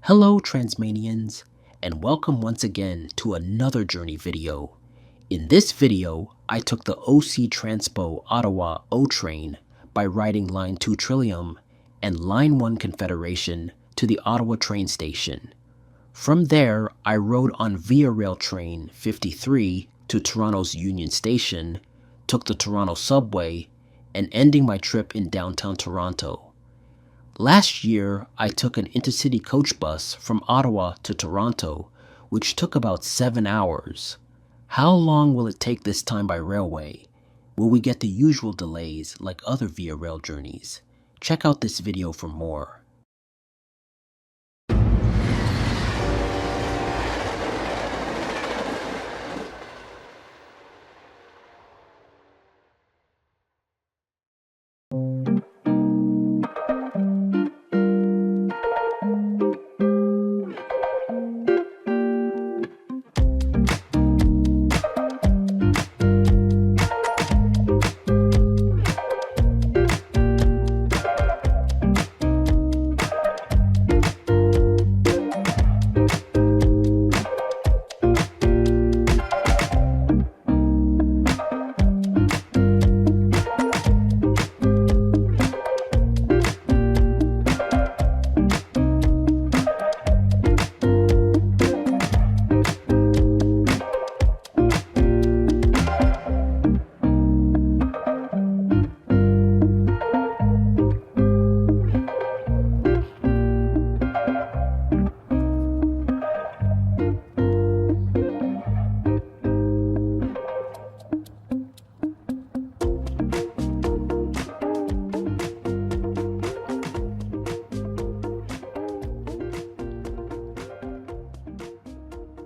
Hello Transmanians, and welcome once again to another journey video. In this video, I took the OC Transpo Ottawa O-Train by riding Line 2 Trillium and Line 1 Confederation to the Ottawa Train Station. From there, I rode on Via Rail Train 53 to Toronto's Union Station, took the Toronto subway, and ending my trip in downtown Toronto. Last year, I took an intercity coach bus from Ottawa to Toronto, which took about 7 hours. How long will it take this time by railway? Will we get the usual delays like other Via Rail journeys? Check out this video for more.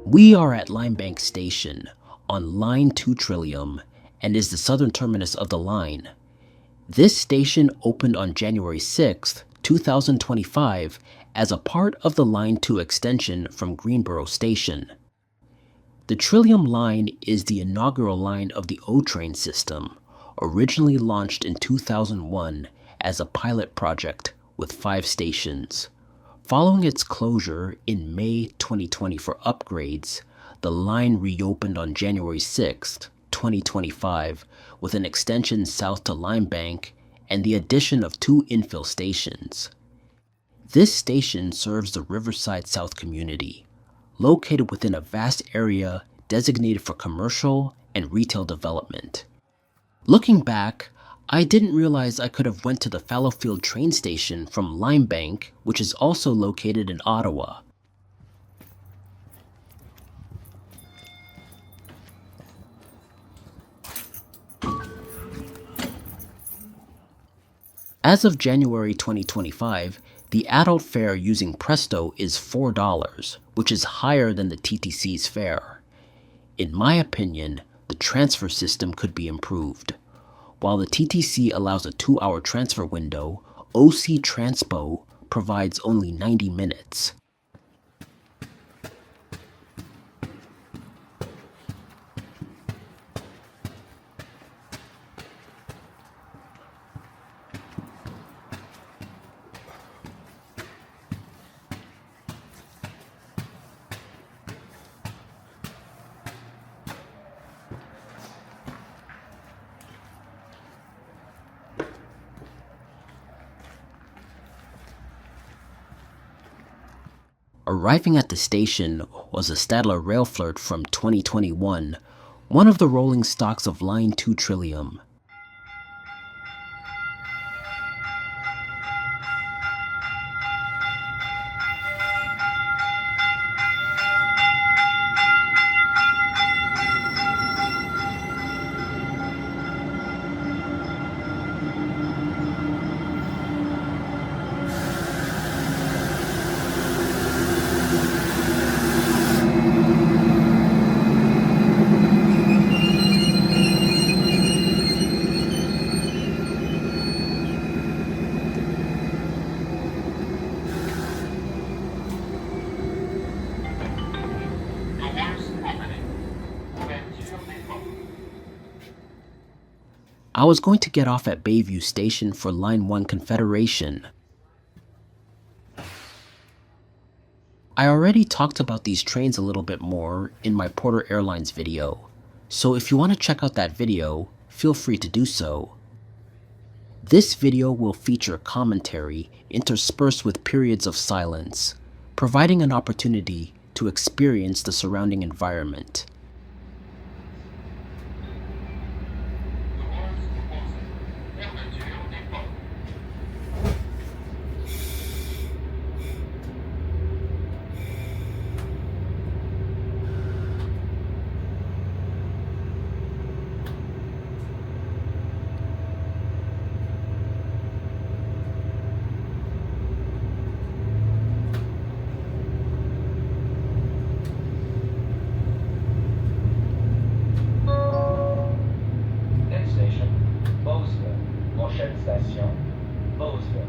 We are at Limebank Station on Line 2 Trillium and is the southern terminus of the line. This station opened on January 6, 2025 as a part of the Line 2 extension from Greenboro Station. The Trillium line is the inaugural line of the O-Train system, originally launched in 2001 as a pilot project with 5 stations. Following its closure in May 2020 for upgrades, the line reopened on January 6, 2025 with an extension south to Limebank and the addition of 2 infill stations. This station serves the Riverside South community, located within a vast area designated for commercial and retail development. Looking back, I didn't realize I could have went to the Fallowfield train station from Limebank, which is also located in Ottawa. As of January 2025, the adult fare using Presto is $4, which is higher than the TTC's fare. In my opinion, the transfer system could be improved. While the TTC allows a 2-hour transfer window, OC Transpo provides only 90 minutes. Arriving at the station was a Stadler Rail Flirt from 2021, one of the rolling stocks of Line 2 Trillium. I was going to get off at Bayview Station for Line 1 Confederation. I already talked about these trains a little bit more in my Porter Airlines video, so if you want to check out that video, feel free to do so. This video will feature commentary interspersed with periods of silence, providing an opportunity to experience the surrounding environment. Station, Beauville.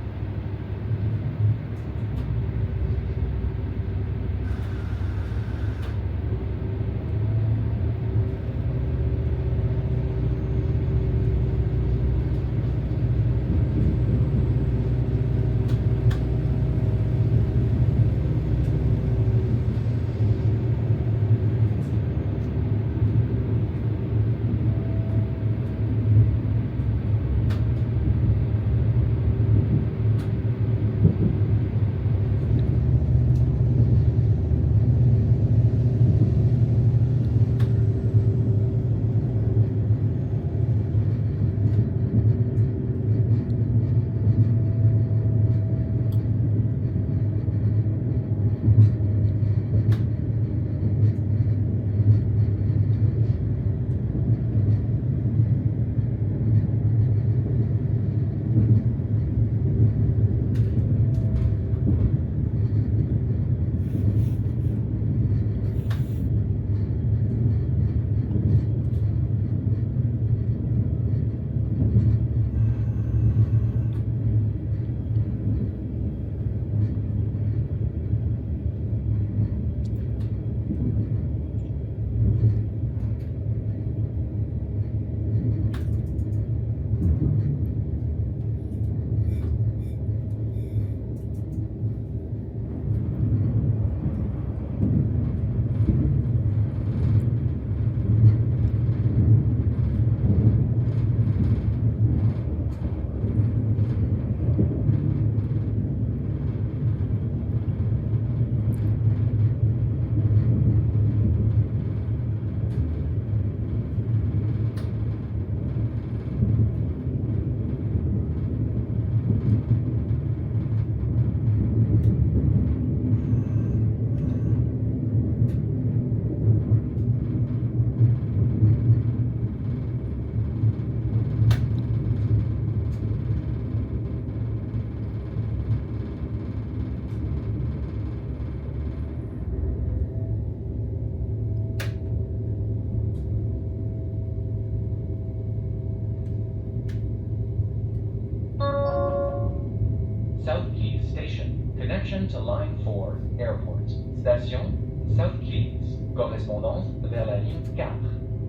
South Keys Station, connection to Line 4, Airport. Station, South Keys, correspondance vers la ligne 4,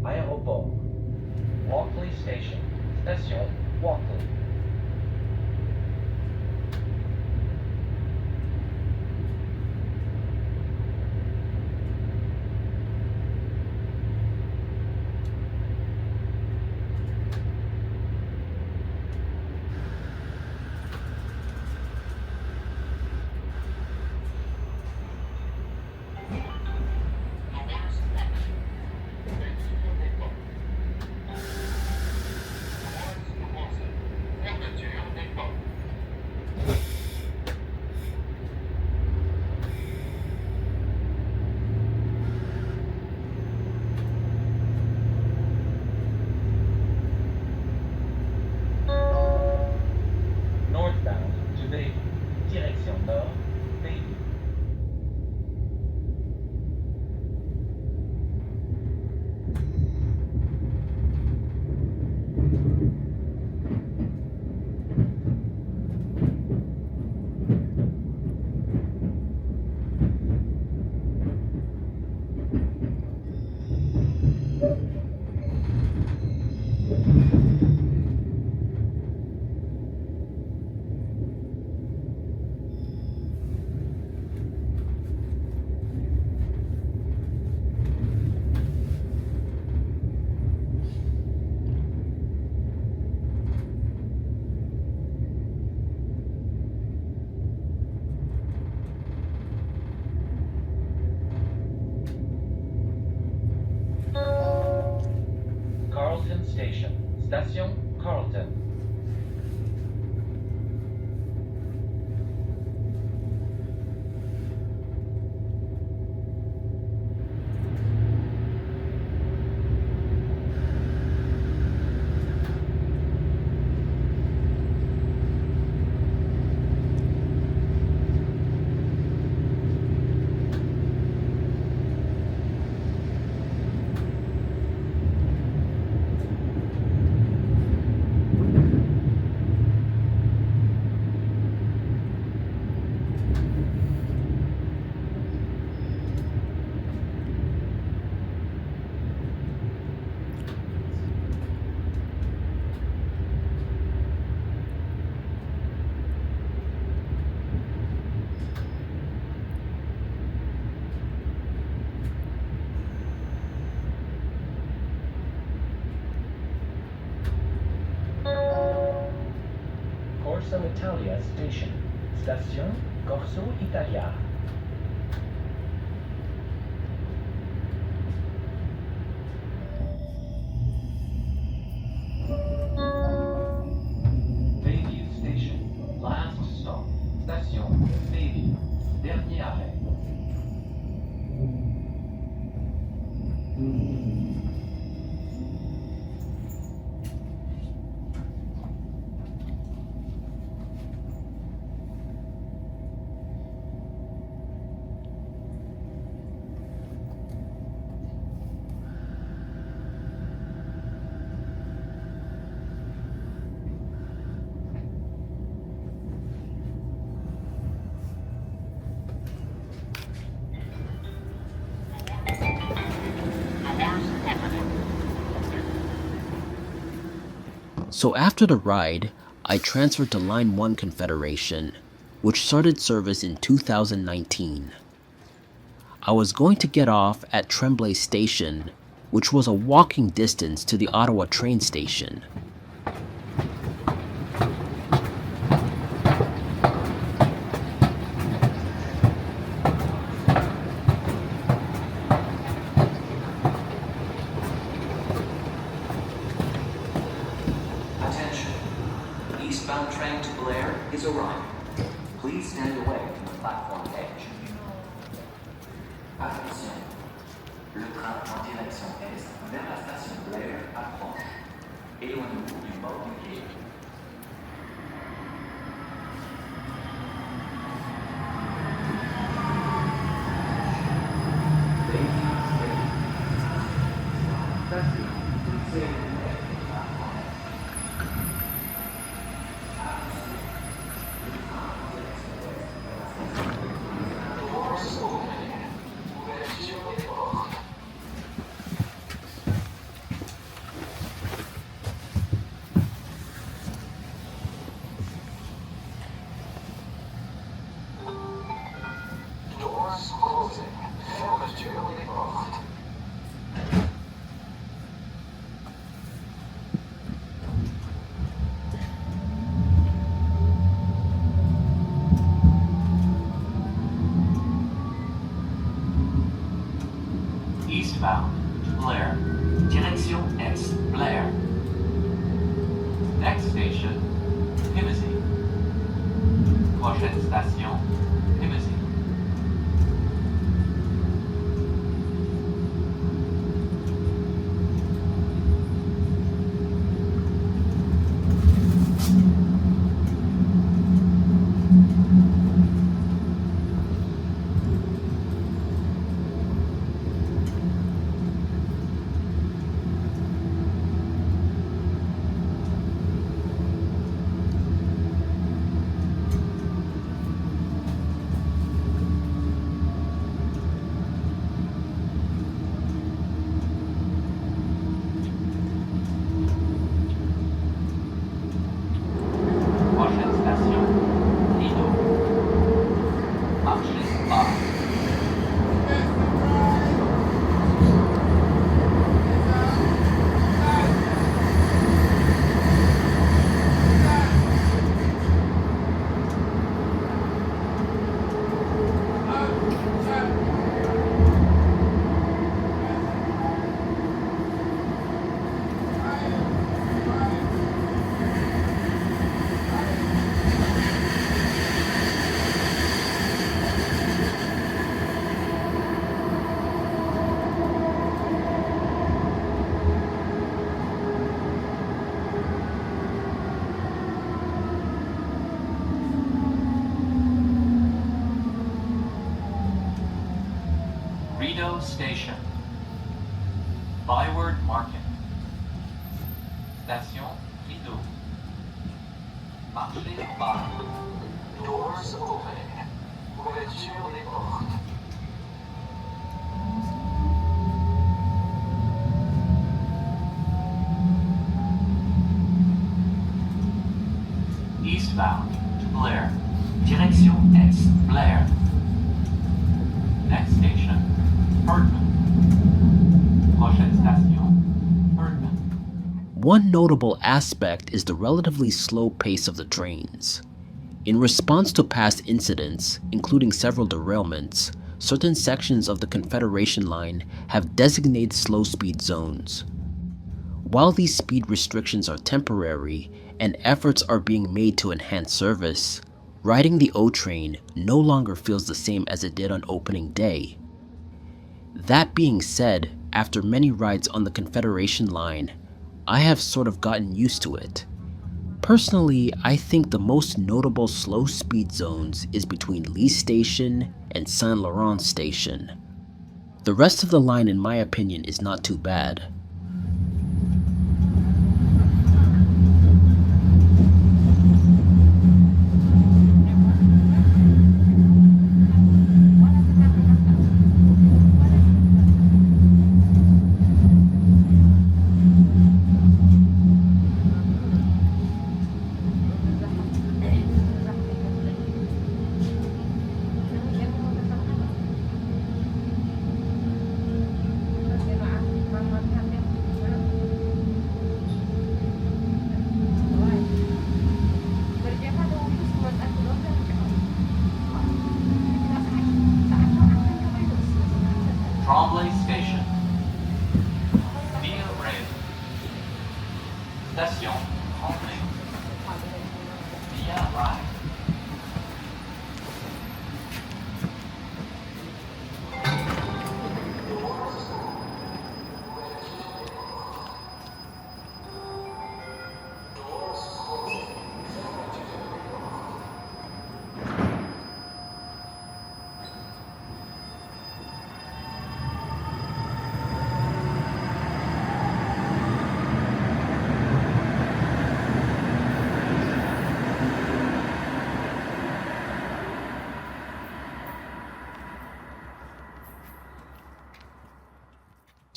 Aéroport. Walkley Station, station Walkley. Station Carlton. Corso Italia Station. Station Corso Italia. Bayview Station. Last stop. Station Bayview. Dernier arrêt. So after the ride, I transferred to Line 1 Confederation, which started service in 2019. I was going to get off at Tremblay Station, which was a walking distance to the Ottawa Train Station. Attention. Eastbound train to Blair is arriving. Please stand away from the platform edge. Attention. Le train en direction est vers la station Blair approche. Éloignez-vous du bord du quai. Eastbound, Blair. Direction Est, Blair. Next station, Himsey. Prochaine station, Himsey. Rideau Station. Byward Market. Station Rideau. Marché bas. Doors open. Ouverture des portes. Eastbound to Blair. Direction Est, Blair. Next station, Herdman. Prochaine station, Herdman. One notable aspect is the relatively slow pace of the trains. In response to past incidents, including several derailments, certain sections of the Confederation line have designated slow speed zones. While these speed restrictions are temporary and efforts are being made to enhance service, riding the O-Train no longer feels the same as it did on opening day. That being said, after many rides on the Confederation line, I have sort of gotten used to it. Personally, I think the most notable slow speed zones is between Lee Station and Saint Laurent Station. The rest of the line, in my opinion, is not too bad. Tremblay Station. Via rail. Station Tremblay. Via rail.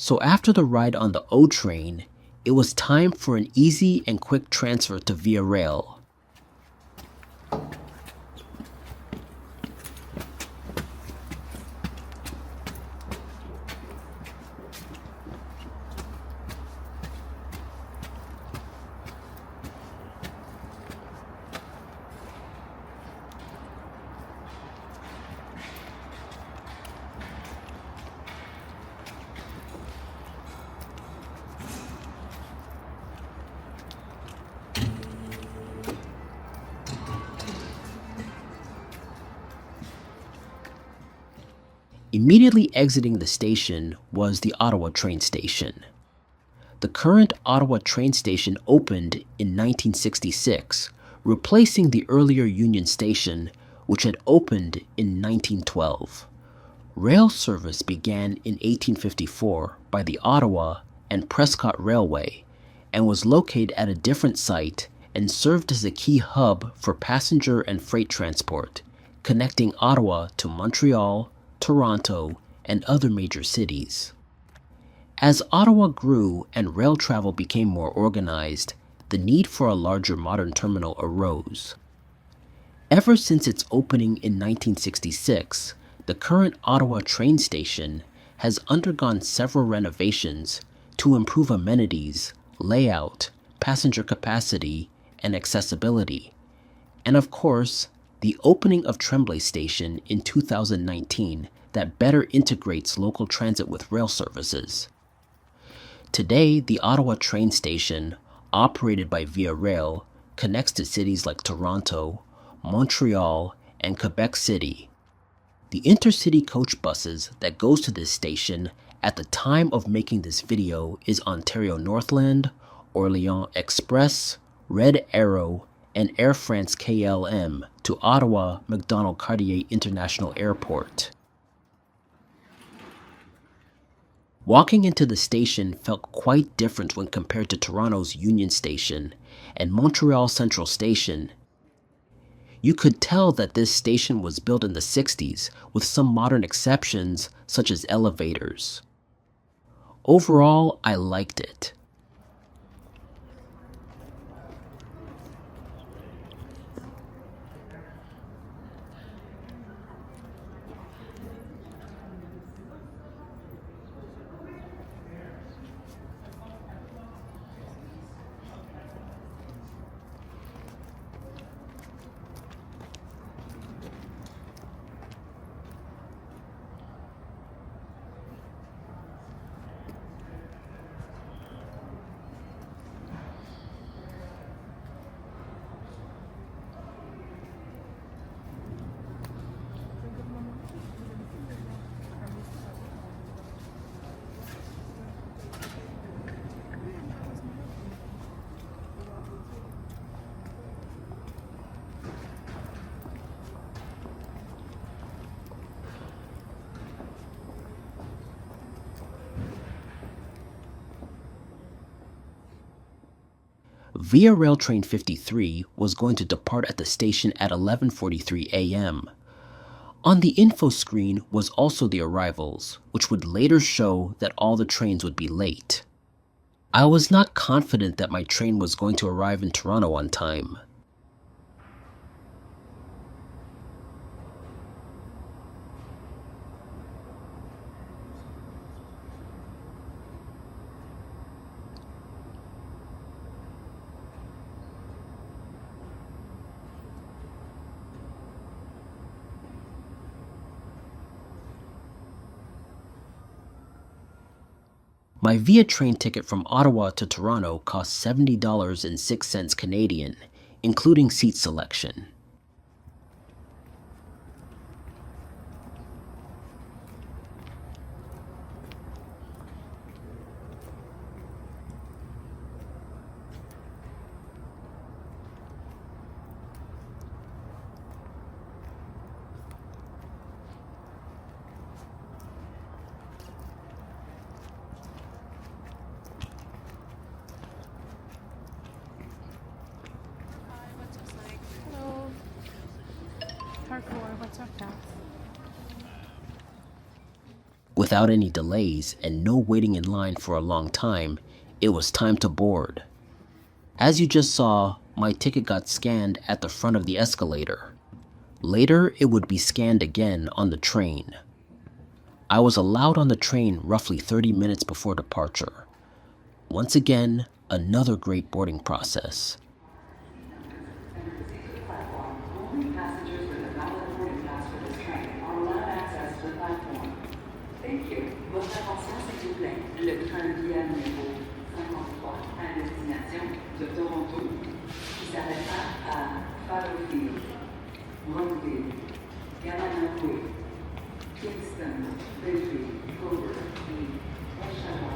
So after the ride on the O-Train, it was time for an easy and quick transfer to Via Rail. Immediately exiting the station was the Ottawa Train Station. The current Ottawa Train Station opened in 1966, replacing the earlier Union Station, which had opened in 1912. Rail service began in 1854 by the Ottawa and Prescott Railway and was located at a different site and served as a key hub for passenger and freight transport, connecting Ottawa to Montreal, Toronto, and other major cities. As Ottawa grew and rail travel became more organized, the need for a larger modern terminal arose. Ever since its opening in 1966, the current Ottawa Train Station has undergone several renovations to improve amenities, layout, passenger capacity, and accessibility. And of course, the opening of Tremblay Station in 2019 that better integrates local transit with rail services. Today, the Ottawa Train Station, operated by Via Rail, connects to cities like Toronto, Montreal, and Quebec City. The intercity coach buses that goes to this station at the time of making this video is Ontario Northland, Orléans Express, Red Arrow, and Air France KLM to Ottawa Macdonald Cartier International Airport. Walking into the station felt quite different when compared to Toronto's Union Station and Montreal Central Station. You could tell that this station was built in the 60s with some modern exceptions such as elevators. Overall, I liked it. Via Rail Train 53 was going to depart at the station at 11:43 a.m. On the info screen was also the arrivals, which would later show that all the trains would be late. I was not confident that my train was going to arrive in Toronto on time. My Via train ticket from Ottawa to Toronto cost $70.06 Canadian, including seat selection. Without any delays and no waiting in line for a long time, it was time to board. As you just saw, my ticket got scanned at the front of the escalator. Later, it would be scanned again on the train. I was allowed on the train roughly 30 minutes before departure. Once again, another great boarding process. Thank you. Votre attention, s'il vous plaît. Le train via numéro 53 à destination de Toronto qui s'arrêtera à Fallowfield, Brockville, Gananoque, Kingston, Belleville, Cobourg et Oshawa.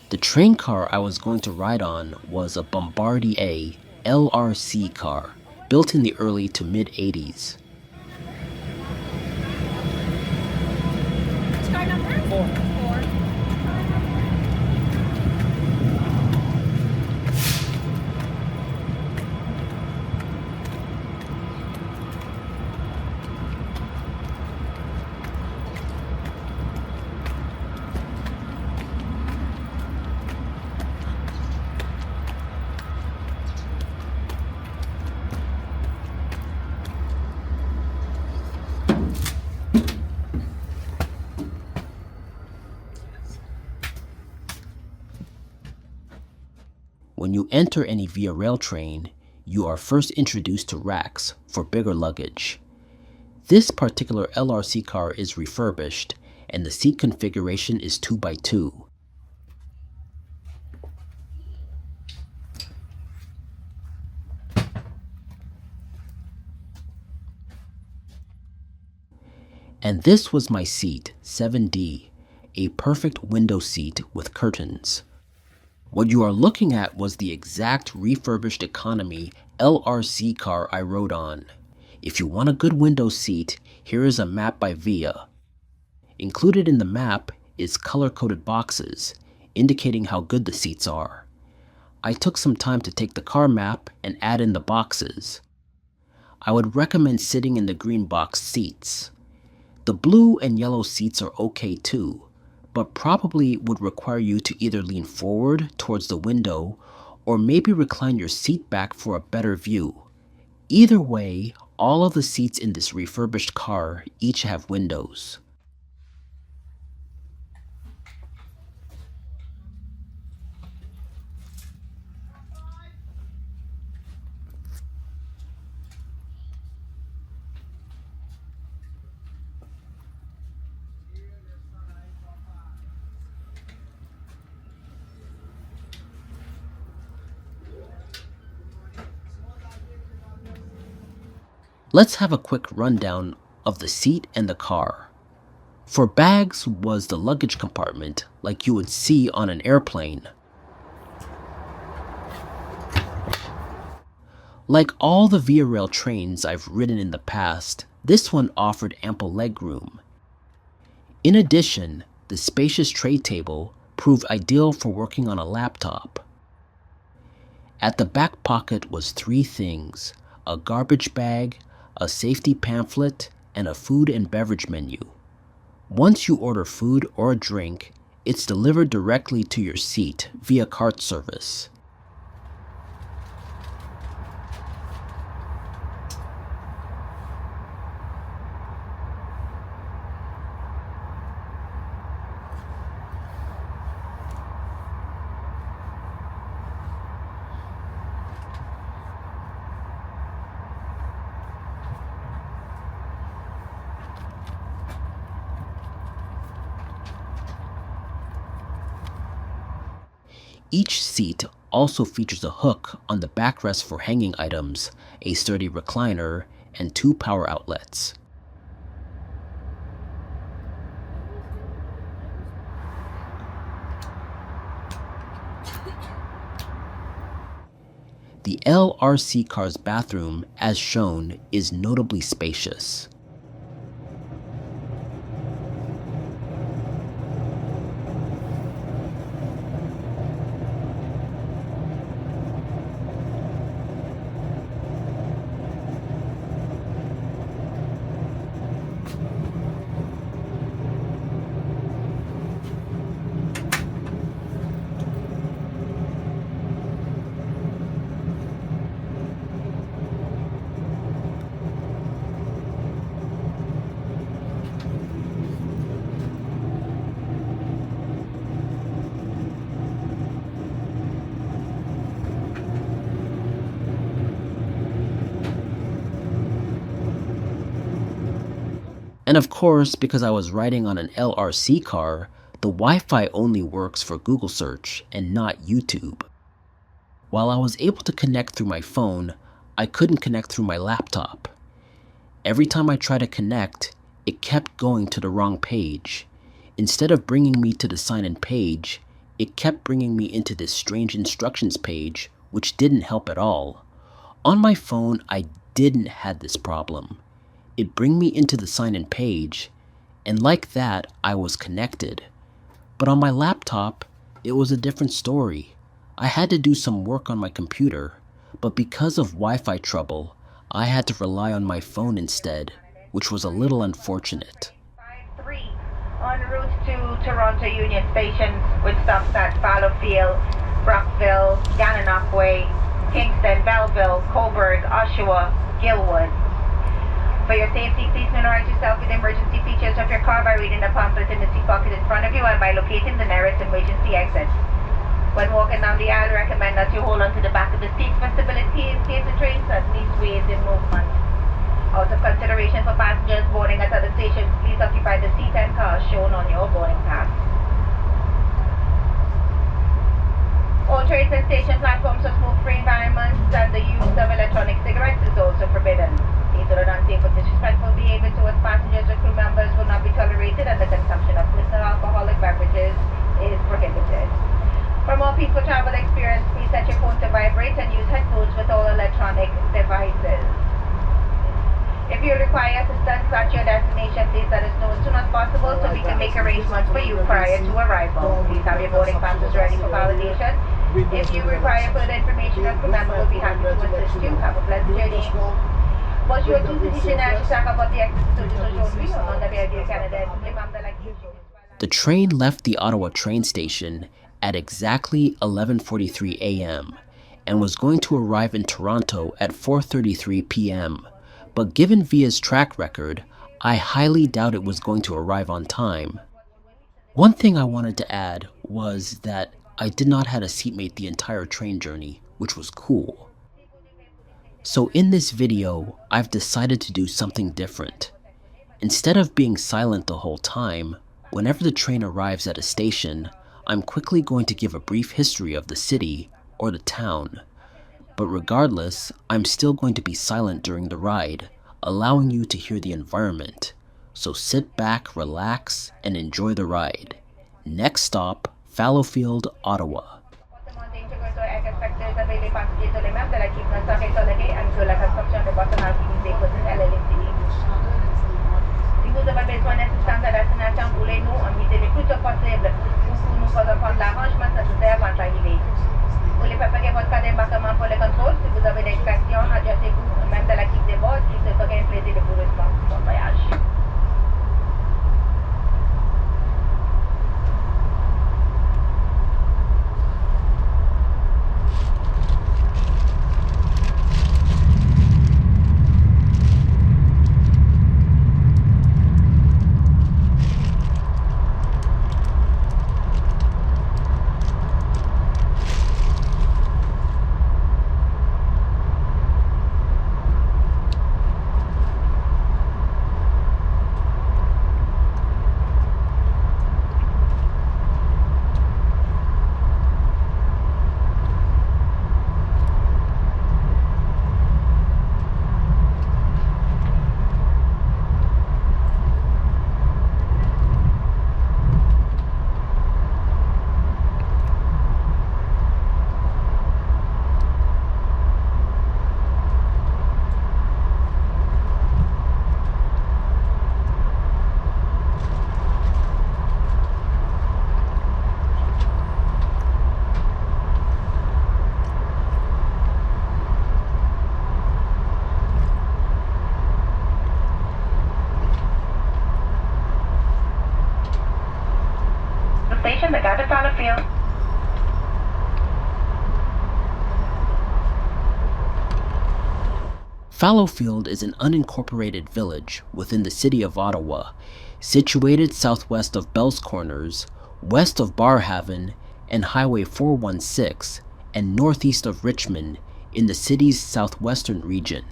The train car I was going to ride on was a Bombardier LRC car, built in the early to mid-80s. Which car number? 4. When you enter any Via Rail train, you are first introduced to racks for bigger luggage. This particular LRC car is refurbished, and the seat configuration is 2x2. And this was my seat, 7D, a perfect window seat with curtains, What you are looking at was the exact refurbished economy LRC car I rode on. If you want a good window seat, here is a map by Via. Included in the map is color-coded boxes, indicating how good the seats are. I took some time to take the car map and add in the boxes. I would recommend sitting in the green box seats. The blue and yellow seats are okay too, but probably would require you to either lean forward towards the window or maybe recline your seat back for a better view. Either way, all of the seats in this refurbished car each have windows. Let's have a quick rundown of the seat and the car. For bags was the luggage compartment like you would see on an airplane. Like all the Via Rail trains I've ridden in the past, this one offered ample legroom. In addition, the spacious tray table proved ideal for working on a laptop. At the back pocket was 3 things: a garbage bag, a safety pamphlet, and a food and beverage menu. Once you order food or a drink, it's delivered directly to your seat via cart service. Each seat also features a hook on the backrest for hanging items, a sturdy recliner, and 2 power outlets. The LRC car's bathroom, as shown, is notably spacious. And of course, because I was riding on an LRC car, the Wi-Fi only works for Google search and not YouTube. While I was able to connect through my phone, I couldn't connect through my laptop. Every time I tried to connect, it kept going to the wrong page. Instead of bringing me to the sign-in page, it kept bringing me into this strange instructions page, which didn't help at all. On my phone, I didn't have this problem. It'd bring me into the sign-in page, and like that, I was connected. But on my laptop, it was a different story. I had to do some work on my computer, but because of Wi-Fi trouble, I had to rely on my phone instead, which was a little unfortunate. 5-3 en route to Toronto Union Station with stops at Fallowfield, Brockville, Gananoque, Kingston, Belleville, Cobourg, Oshawa, Guildwood. For your safety, please familiarize yourself with the emergency features of your car by reading the pamphlet in the seat pocket in front of you and by locating the nearest emergency exit. When walking down the aisle, recommend that you hold on to the back of the seat for stability in case the train suddenly sways in movement. Out of consideration for passengers boarding at other stations, please occupy the seat and cars shown on your boarding pass. All trains and station platforms are smoke-free environments, and the use of electronic cigarettes is also forbidden. Either an unsafe or disrespectful behavior towards passengers or crew members will not be tolerated, and the consumption of personal alcoholic beverages is prohibited. For more peaceful travel make arrangements for you prior to arrival. Please have your boarding passes ready for validation. If you require further information, a crew member will be happy to assist you. Have a pleasant journey. Bonjour à tous, ici Nash, Sakabati, aujourd'hui, au nom de Bayview-Canada, les membres de la Kingston. The train left the Ottawa train station at exactly 11:43 a.m. and was going to arrive in Toronto at 4:33 p.m. But given Via's track record, I highly doubt it was going to arrive on time. One thing I wanted to add was that I did not have a seatmate the entire train journey, which was cool. So in this video, I've decided to do something different. Instead of being silent the whole time, whenever the train arrives at a station, I'm quickly going to give a brief history of the city or the town. But regardless, I'm still going to be silent during the ride, allowing you to hear the environment. So sit back, relax, and enjoy the ride. Next stop, Fallowfield, Ottawa. Si vous avez besoin d'assistance à destination, voulez-nous inviter le plus tôt possible pour nous prendre l'arrangement nécessaire avant l'arrivée. Vous voulez préparer votre cas d'embarquement pour le contrôle. Si vous avez des questions, adressez-vous au membre de l'équipe de bord qui se ferait un plaisir de vous répondre. Bon voyage. Station that got to Fallowfield. Fallowfield is an unincorporated village within the city of Ottawa, situated southwest of Bell's Corners, west of Barrhaven and Highway 416, and northeast of Richmond in the city's southwestern region.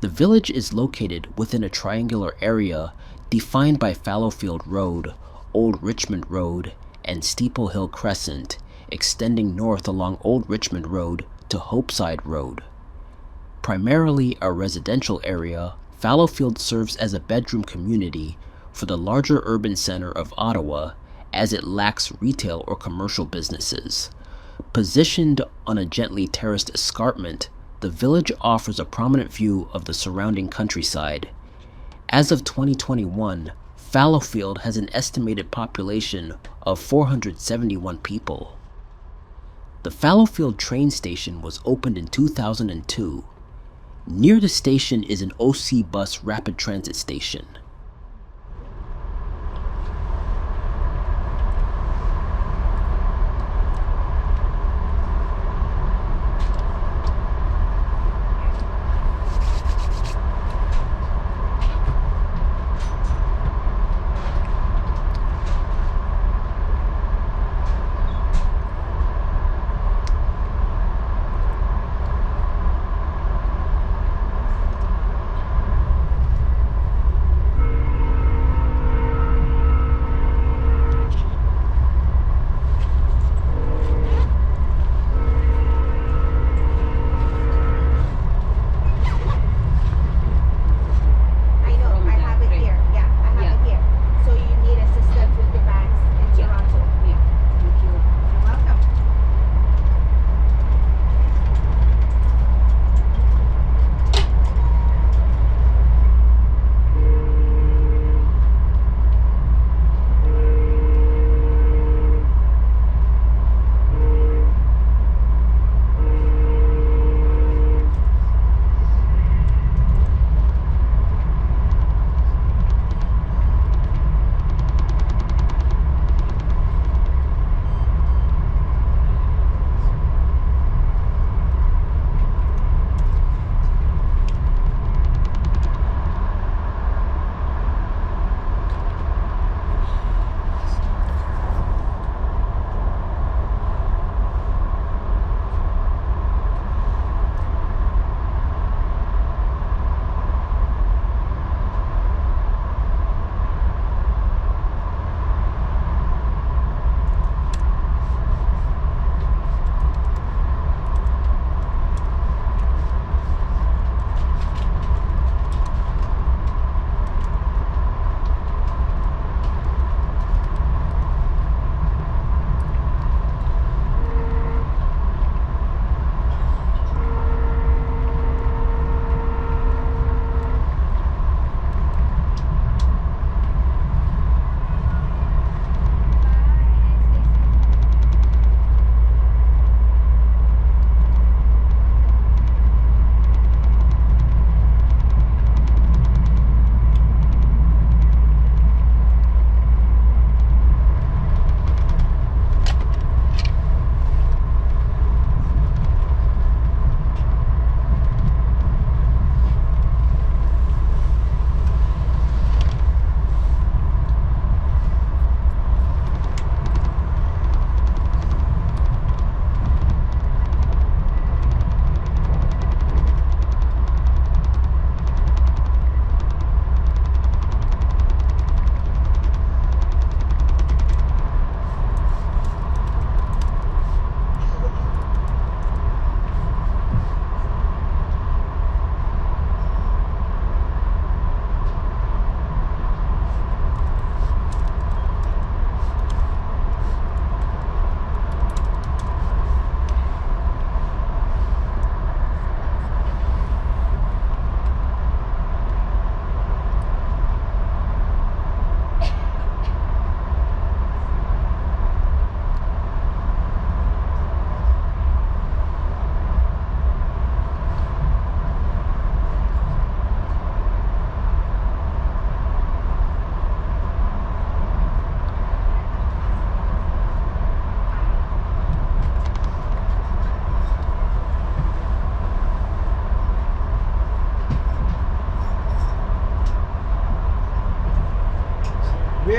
The village is located within a triangular area defined by Fallowfield Road, Old Richmond Road, and Steeple Hill Crescent, extending north along Old Richmond Road to Hopeside Road. Primarily a residential area, Fallowfield serves as a bedroom community for the larger urban center of Ottawa, as it lacks retail or commercial businesses. Positioned on a gently terraced escarpment, the village offers a prominent view of the surrounding countryside. As of 2021, Fallowfield has an estimated population of 471 people. The Fallowfield train station was opened in 2002. Near the station is an OC bus rapid transit station.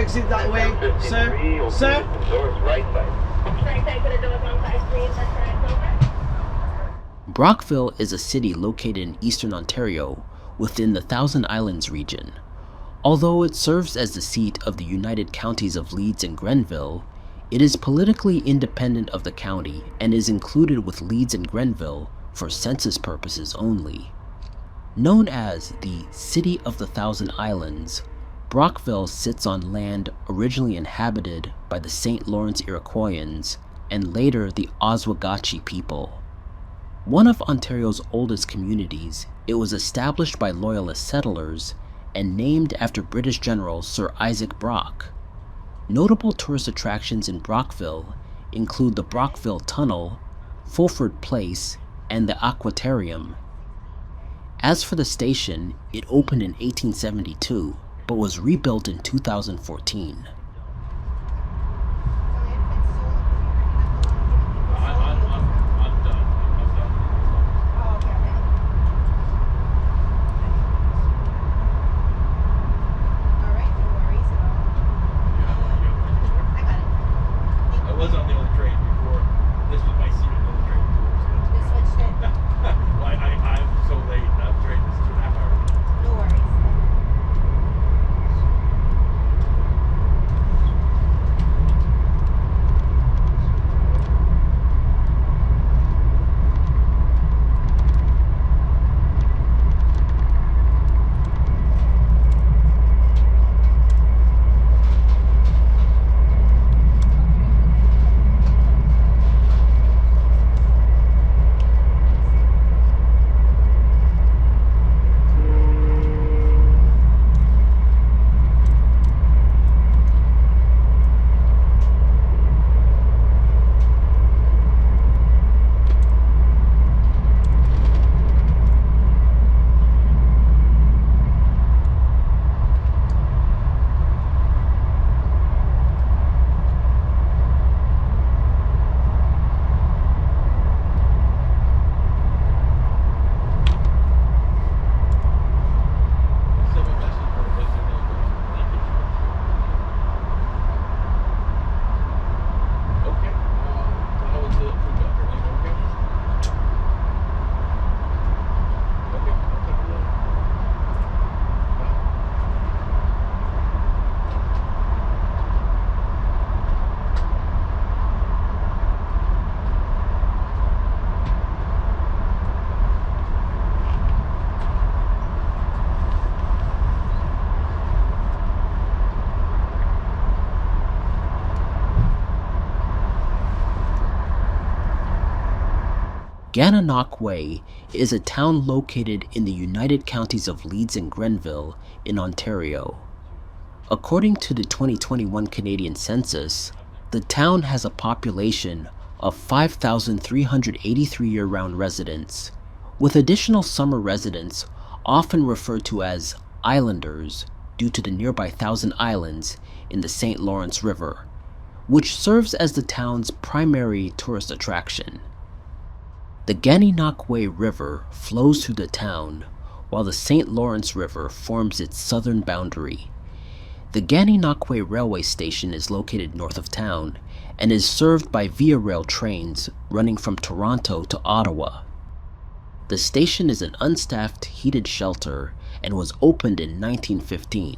exit that way, sir. Sir? Doors right side. Brockville is a city located in eastern Ontario within the Thousand Islands region. Although it serves as the seat of the United Counties of Leeds and Grenville, it is politically independent of the county and is included with Leeds and Grenville for census purposes only. Known as the City of the Thousand Islands, Brockville sits on land originally inhabited by the St. Lawrence Iroquoians and later the Oswegatchie people. One of Ontario's oldest communities, it was established by Loyalist settlers and named after British General Sir Isaac Brock. Notable tourist attractions in Brockville include the Brockville Tunnel, Fulford Place, and the Aquatarium. As for the station, it opened in 1872, but was rebuilt in 2014. Gananoque Way is a town located in the United Counties of Leeds and Grenville in Ontario. According to the 2021 Canadian Census, the town has a population of 5,383 year-round residents, with additional summer residents often referred to as islanders due to the nearby Thousand Islands in the St. Lawrence River, which serves as the town's primary tourist attraction. The Gananoque River flows through the town, while the St. Lawrence River forms its southern boundary. The Gananoque Railway Station is located north of town and is served by Via Rail trains running from Toronto to Ottawa. The station is an unstaffed heated shelter and was opened in 1915.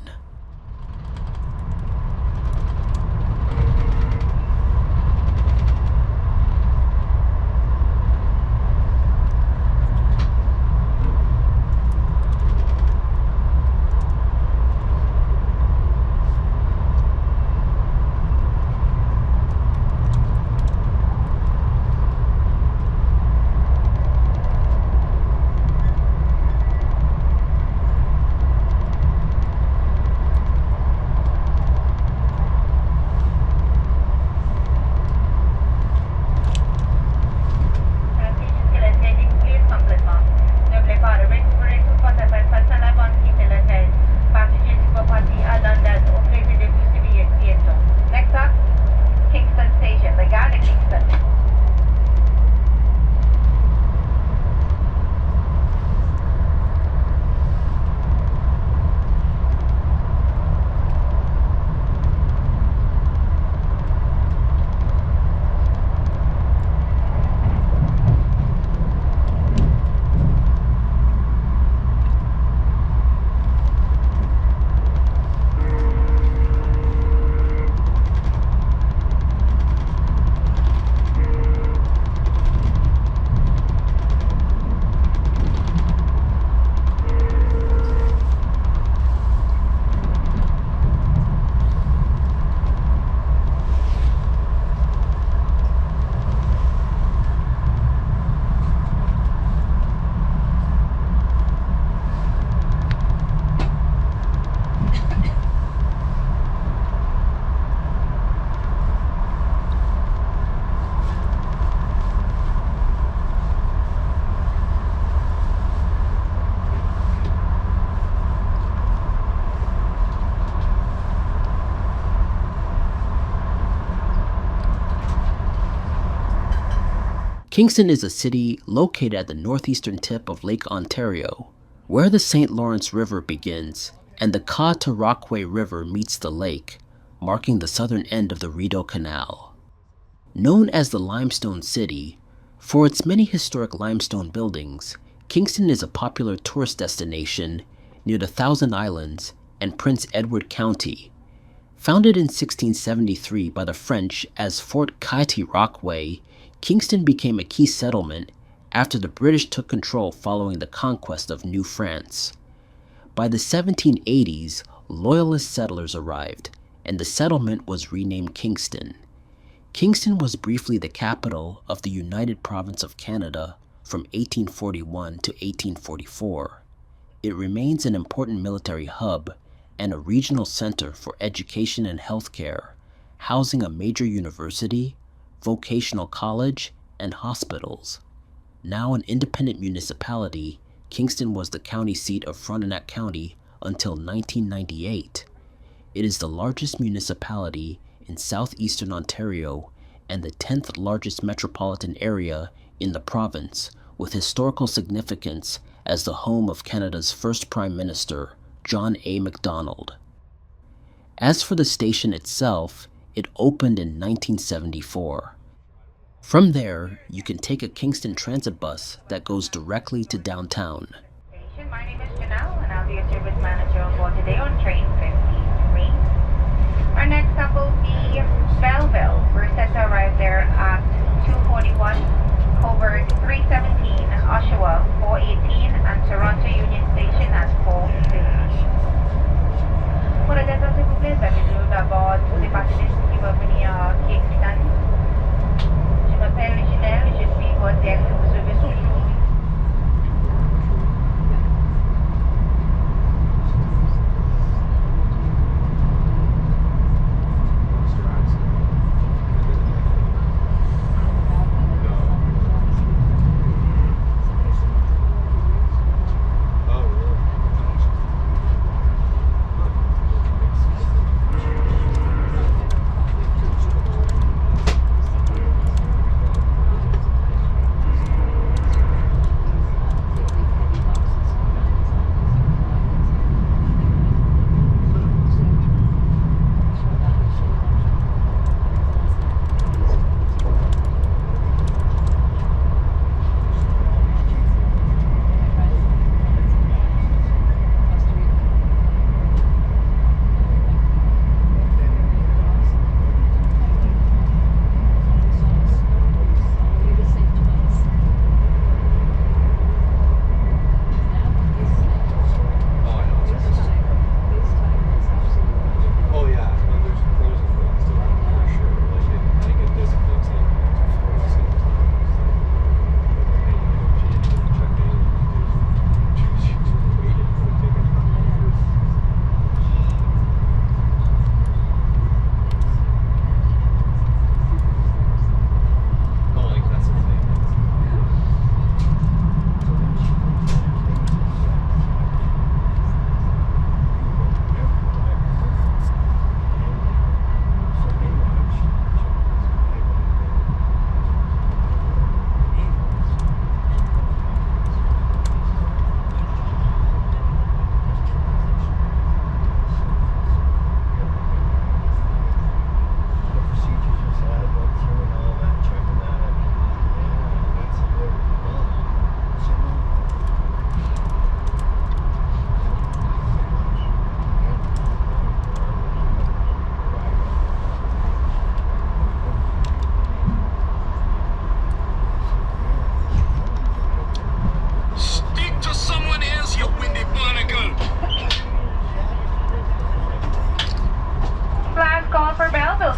Kingston is a city located at the northeastern tip of Lake Ontario, where the St. Lawrence River begins and the Cobourg River meets the lake, marking the southern end of the Rideau Canal. Known as the Limestone City, for its many historic limestone buildings, Kingston is a popular tourist destination near the Thousand Islands and Prince Edward County. Founded in 1673 by the French as Fort Cobourg, Kingston became a key settlement after the British took control following the conquest of New France. By the 1780s, Loyalist settlers arrived, and the settlement was renamed Kingston. Kingston was briefly the capital of the United Province of Canada from 1841 to 1844. It remains an important military hub and a regional center for education and healthcare, housing a major university, vocational college, and hospitals. Now an independent municipality, Kingston was the county seat of Frontenac County until 1998. It is the largest municipality in southeastern Ontario and the 10th largest metropolitan area in the province, with historical significance as the home of Canada's first Prime Minister, John A. Macdonald. As for the station itself, it opened in 1974. From there, you can take a Kingston transit bus that goes directly to downtown. My name is Janelle, and I'll be your service manager on board today on train 53. Our next stop will be Belleville. We're set to arrive there at 2:41, Cobourg 3:17, Oshawa 4:18, and Toronto Union Station at 4:50. Pour la descente, s'il vous plaît, savez-vous d'abord tous les passionnés qui vont venir à Kingston. Je m'appelle Ginelle, je suis votre directrice de service aujourd'hui.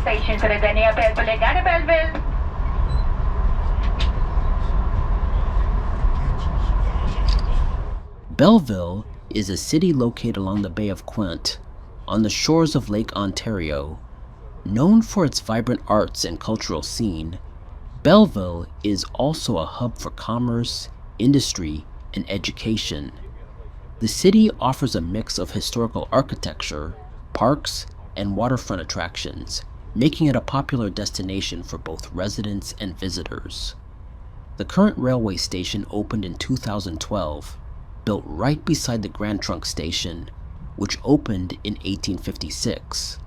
Station to the Gananoque Belleville. Belleville is a city located along the Bay of Quinte, on the shores of Lake Ontario. Known for its vibrant arts and cultural scene, Belleville is also a hub for commerce, industry, and education. The city offers a mix of historical architecture, parks, and waterfront attractions, making it a popular destination for both residents and visitors. The current railway station opened in 2012, built right beside the Grand Trunk Station, which opened in 1856.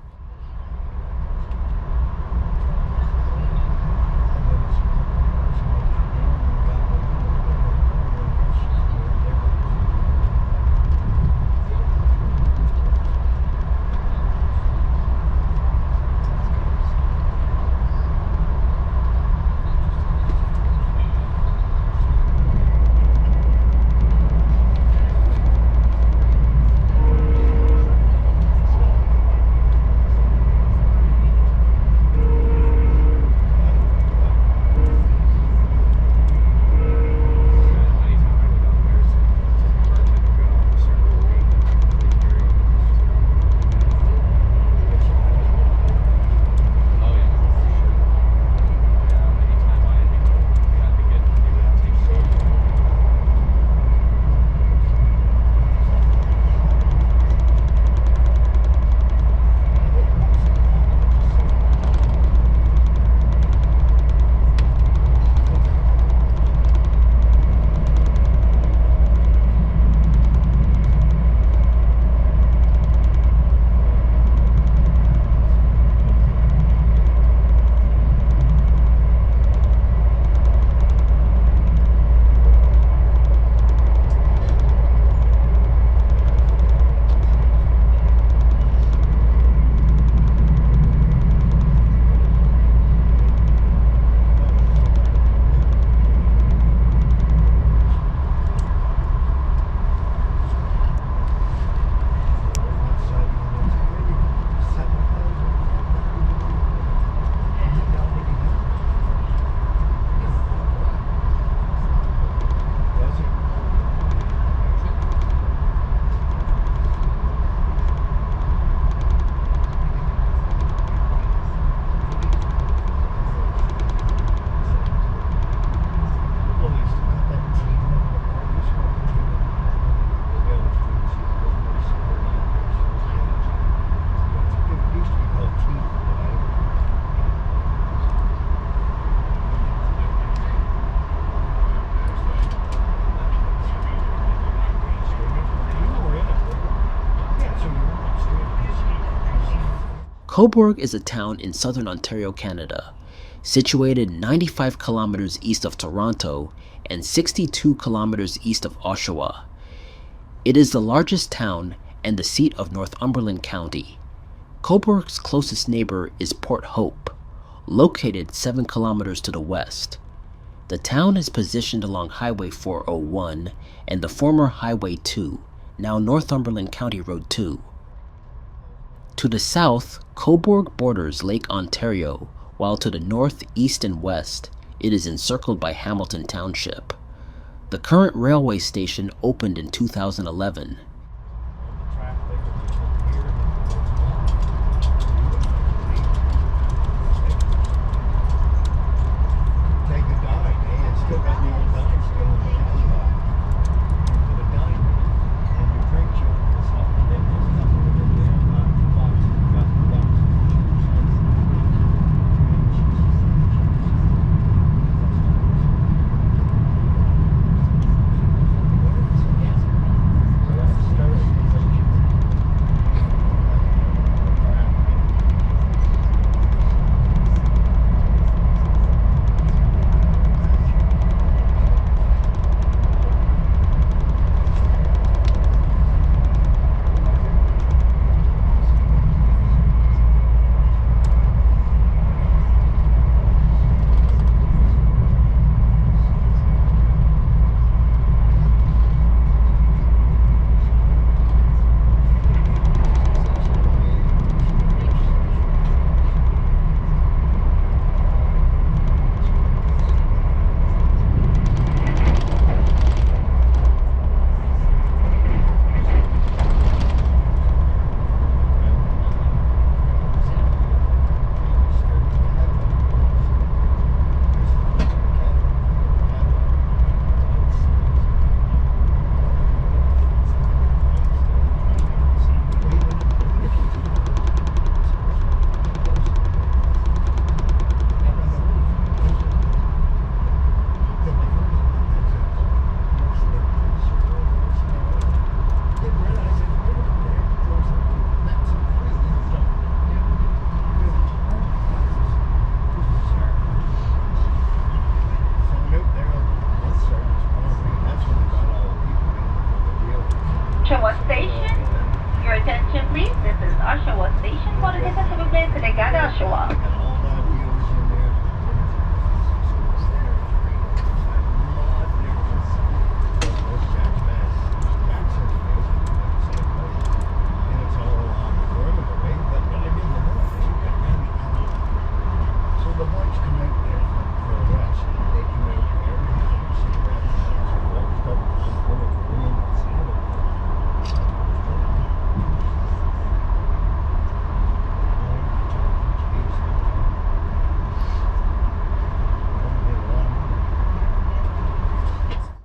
Cobourg is a town in southern Ontario, Canada, situated 95 kilometers east of Toronto and 62 kilometers east of Oshawa. It is the largest town and the seat of Northumberland County. Cobourg's closest neighbor is Port Hope, located 7 kilometers to the west. The town is positioned along Highway 401 and the former Highway 2, now Northumberland County Road 2. To the south, Cobourg borders Lake Ontario, while to the north, east, and west, it is encircled by Hamilton Township. The current railway station opened in 2011.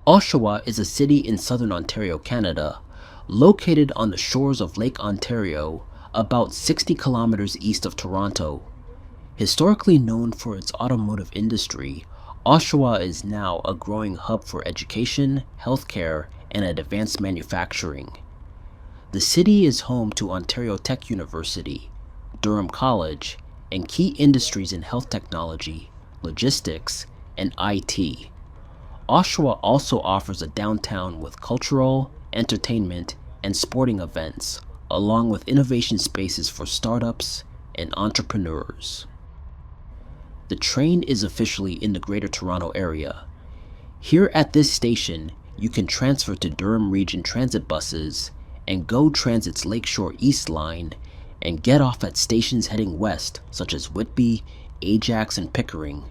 Oshawa is a city in southern Ontario, Canada, located on the shores of Lake Ontario, about 60 kilometers east of Toronto. Historically known for its automotive industry, Oshawa is now a growing hub for education, healthcare, and advanced manufacturing. The city is home to Ontario Tech University, Durham College, and key industries in health technology, logistics, and IT. Oshawa also offers a downtown with cultural, entertainment, and sporting events, along with innovation spaces for startups and entrepreneurs. The train is officially in the Greater Toronto Area. Here at this station, you can transfer to Durham Region Transit buses and GO Transit's Lakeshore East Line and get off at stations heading west, such as Whitby, Ajax, and Pickering.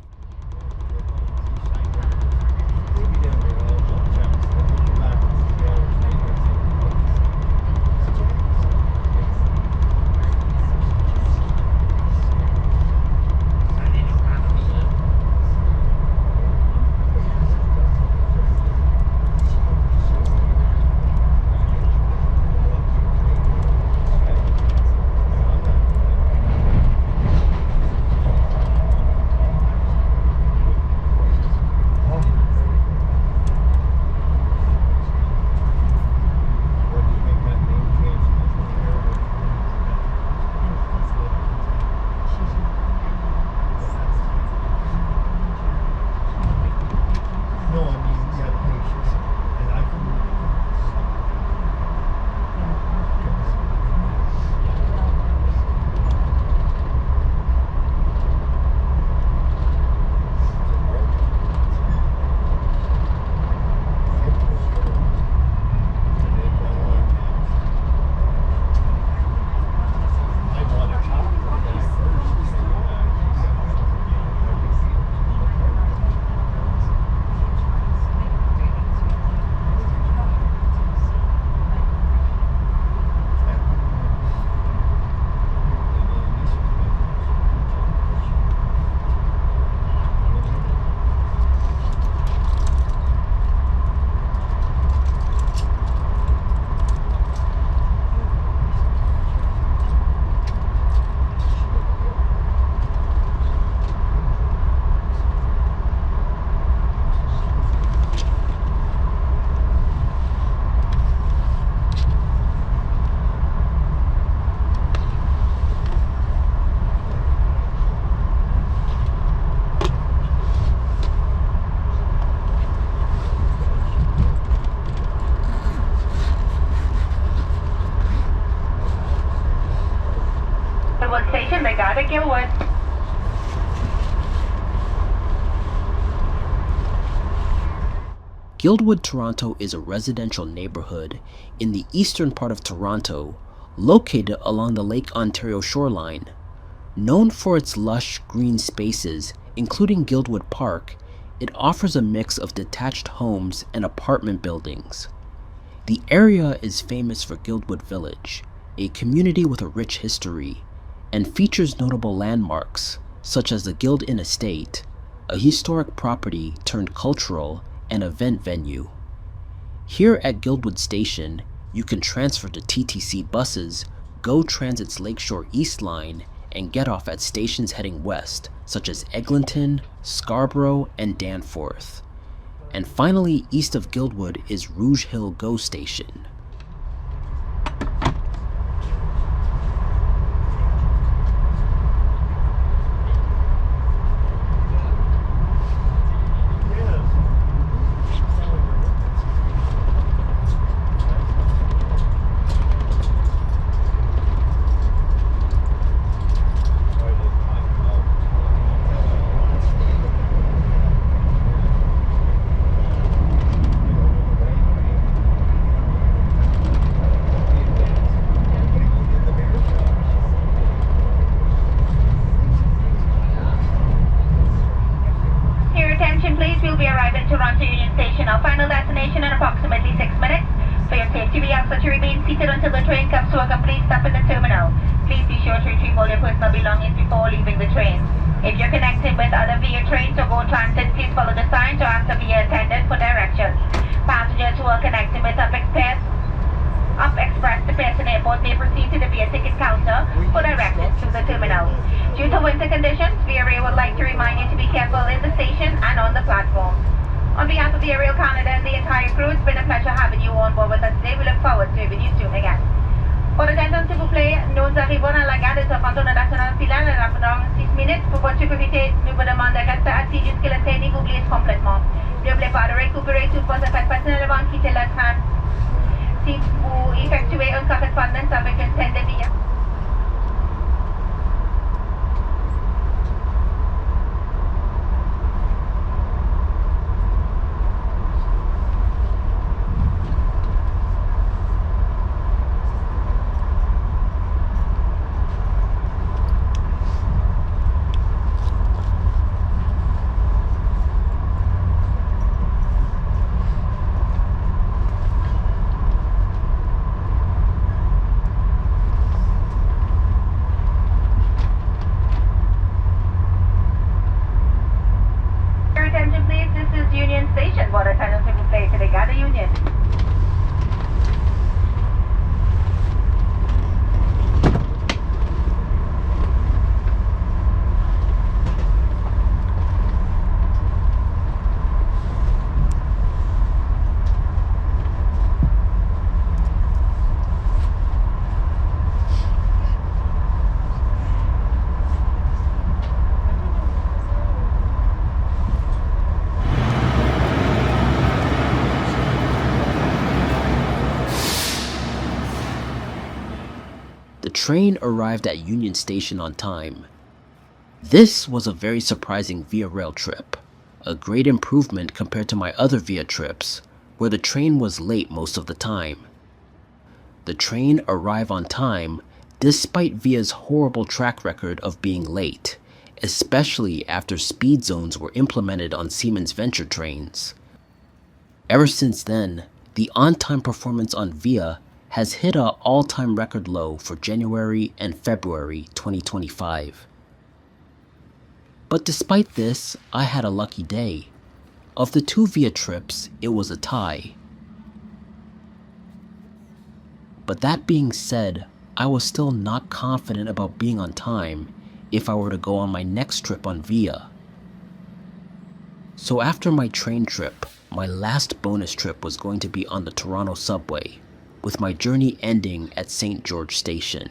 Station, they got it, Guildwood. Guildwood, Toronto is a residential neighborhood in the eastern part of Toronto, located along the Lake Ontario shoreline. Known for its lush green spaces, including Guildwood Park, it offers a mix of detached homes and apartment buildings. The area is famous for Guildwood Village, a community with a rich history, and features notable landmarks such as the Guild Inn Estate, a historic property turned cultural and event venue. Here at Guildwood Station, you can transfer to TTC buses, GO Transit's Lakeshore East Line, and get off at stations heading west, such as Eglinton, Scarborough, and Danforth. And finally, east of Guildwood is Rouge Hill GO Station. Toronto Union Station. Our final destination in approximately 6 minutes. For your safety, we ask that you remain seated until the train comes to a complete stop in the terminal. Please be sure to retrieve all your personal belongings before leaving the train. If you're connecting with other VIA trains or GO Transit, please follow the sign to ask the VIA attendant for directions. Passengers who are connecting with Up Express to Pearson Airport may proceed to the VIA ticket counter for directions to the terminal. Due to winter conditions, VIA Rail would like to remind you to be careful in the station and on the platform. On behalf of VIA Rail Canada and the entire crew, it's been a pleasure having you on board with us today. We look forward to having you soon again. Pour attention s'il vous plaît, nous arrivons à la gare de Toronto nationale Pilal à l'environ 6 minutes. Pour votre sécurité, nous vous demandons de rester assis jusqu'à le train vous glisse complètement. N'oubliez pas de récupérer tout votre affaire personnelle avant de quitter le train. Si vous effectuez une correspondance avec un train de VIA. The train arrived at Union Station on time. This was a very surprising Via Rail trip, a great improvement compared to my other Via trips, where the train was late most of the time. The train arrived on time despite Via's horrible track record of being late, especially after speed zones were implemented on Siemens Venture trains. Ever since then, the on-time performance on Via has hit an all-time record low for January and February 2025. But despite this, I had a lucky day. Of the two Via trips, it was a tie. But that being said, I was still not confident about being on time if I were to go on my next trip on Via. So after my train trip, my last bonus trip was going to be on the Toronto subway, with my journey ending at St. George Station.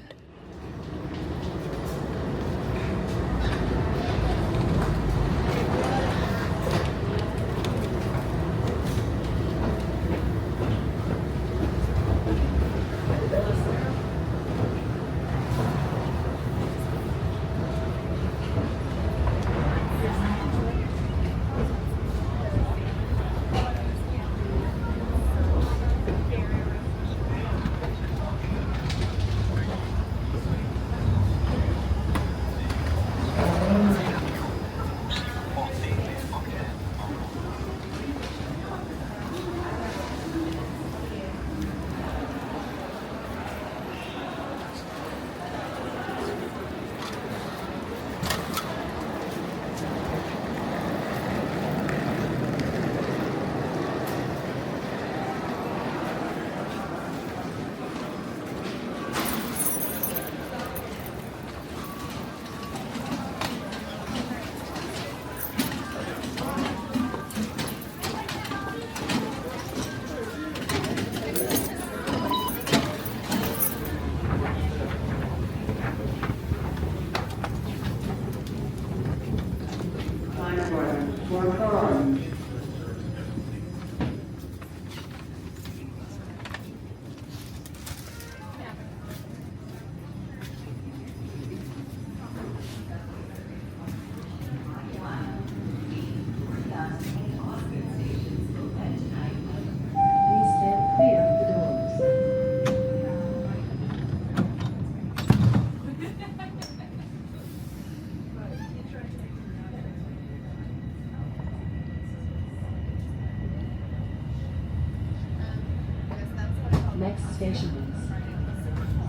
Next station is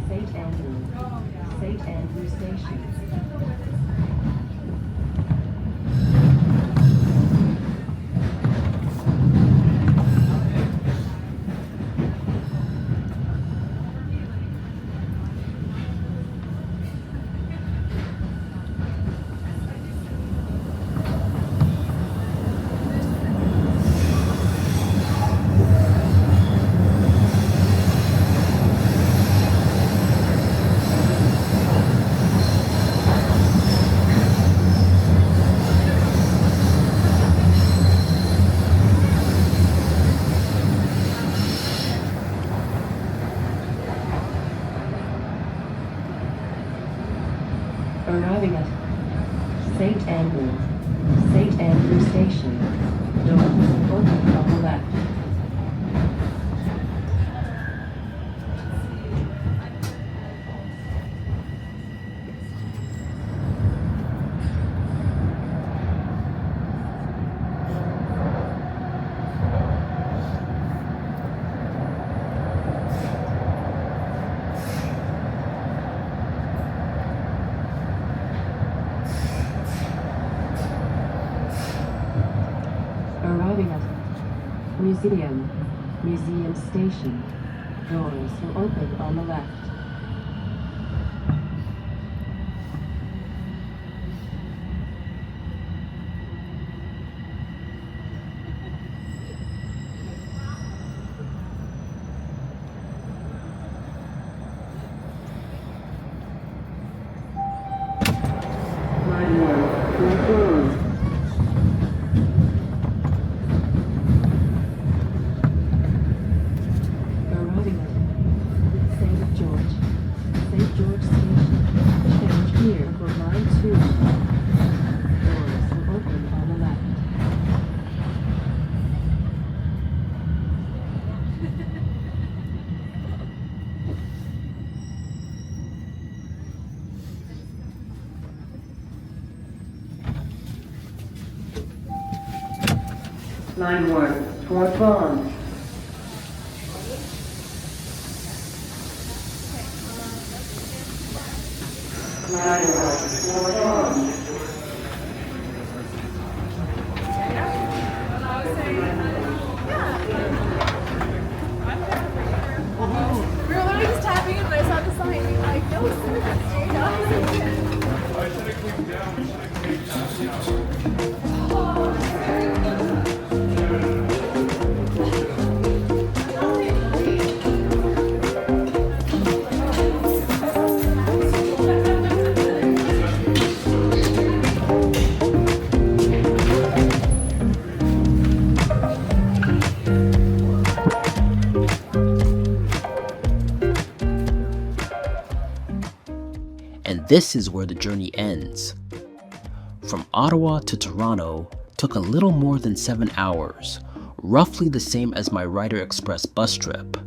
St. Andrew Station. St. Andrew Station. Doors open on the left. Arriving at Museum Station. Doors will open on the left. Line 1, Northbound. Arriving at St. George Station. Change here for line 2. Doors will open on the left. Line 1, Northbound. Line 1, Northbound. We were literally just tapping and I saw the sign and like, no, it's straight up. I should have clicked down. We should have clicked down. And this is where the journey ends. From Ottawa to Toronto took a little more than 7 hours, roughly the same as my Ryder Express bus trip.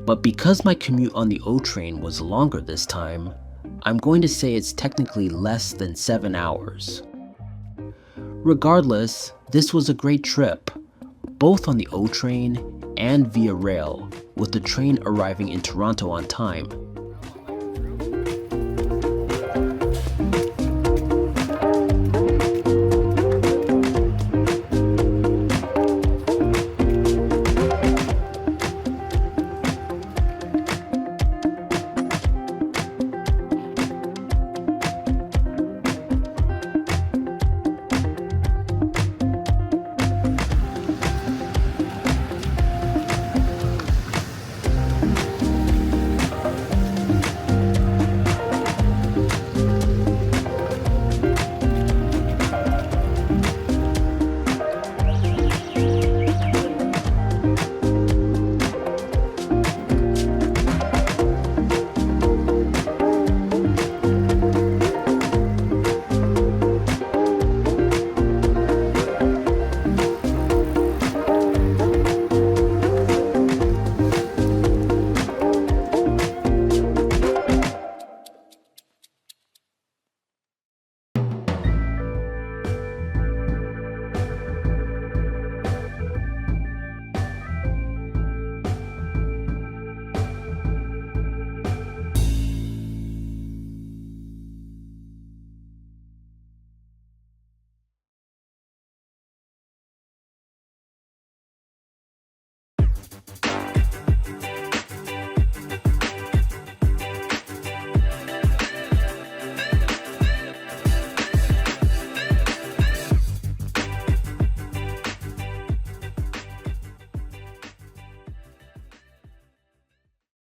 But because my commute on the O-Train was longer this time, I'm going to say it's technically less than 7 hours. Regardless, this was a great trip, both on the O-Train and via rail, with the train arriving in Toronto on time.